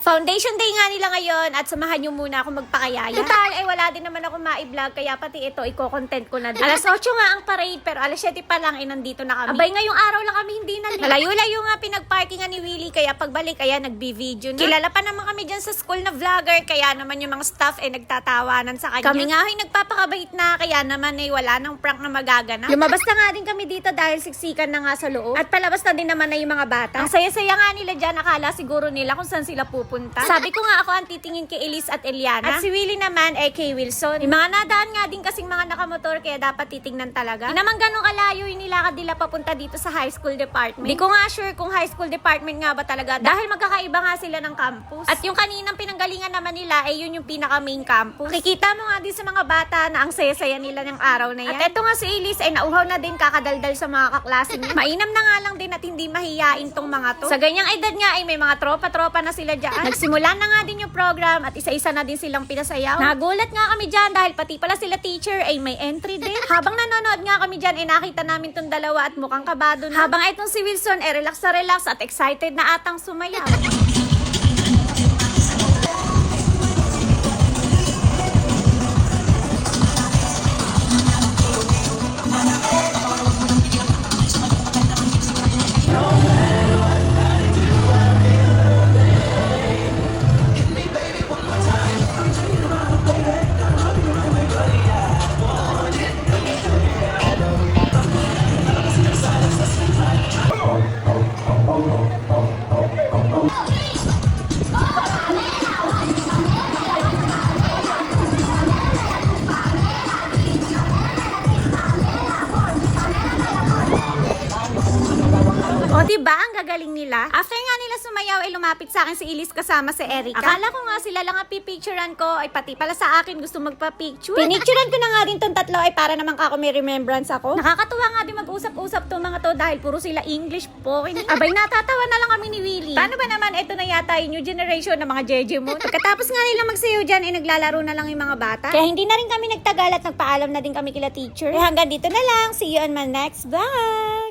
Foundation day nga nila ngayon at samahan nyo muna ako magpakayaya. Total, ay wala din naman ako ma-vlog kaya pati ito, i-content ko na din. Alas 8 nga ang parade pero alas 7 pa lang nandito na kami. Abay, ngayong araw lang kami hindi na. Malayo-layo nga pinagparkingan ni Willie kaya pagbalik kaya nagbi-video na. Kilala pa naman kami dyan sa school na vlogger kaya naman yung mga staff nagtatawanan sa kanya. Kami nga nagpapakabait na kaya naman wala nang prank na magaganap. Lumabas na nga din kami dito dahil siksikan na nga sa loob. At palabas na din naman yung mga bata. Ang saya-saya nga nila dyan, akala siguro nila kung saan sila pupunta. Sabi ko nga ako ang titingin kay Elise at Eliana. At si Willie naman kay Wilson. Yung mga nadaan nga din kasing mga nakamotor kaya dapat titingnan talaga. Hindi naman ganun kalayo yung nilakad nila papunta dito sa high school department. Hindi ko nga sure kung high school department nga ba talaga dahil magkakaiba nga sila ng campus. At yung kaninang pinanggalingan naman nila yun yung pinaka main campus. Kikita mo nga din sa mga bata na ang saya-saya nila ng araw na yan. At eto nga si Elise nauhaw na din kakadaldal sa mga kaklase niya. Mainam na nga lang din at hindi mahiyain tong mga to. Sa ganyang edad nga may mga tropa-tropa na sila dyan. Nagsimula na nga din yung program at isa-isa na din silang pinasayaw. Nagulat nga kami dyan dahil pati pala sila teacher may entry din. Habang nanonood nga kami dyan nakita namin tong dalawa at mukhang kabado na. Habang itong si Wilson relax na relax at excited na atang sumayaw. O diba, ang gagaling nila? After nga nila sumayaw lumapit sa akin si Elise kasama si Erica. Akala ko nga sila lang ang pipicturean ko pati pala sa akin gusto magpa-picture. Pinicturean ko na nga din tong tatlo para naman kako may remembrance ako. Nakakatuwa nga din mag-usap-usap tong mga to dahil puro sila English po. Abay, natatawa na lang kami ni Willie. Paano ba naman ito na yata yung new generation ng mga jeje mo? Pagkatapos nga nila magsayaw dyan naglalaro na lang yung mga bata. Kaya hindi na rin kami nagtagal at nagpaalam na din kami kila teacher. Hanggang dito na lang. See you on my next vlog!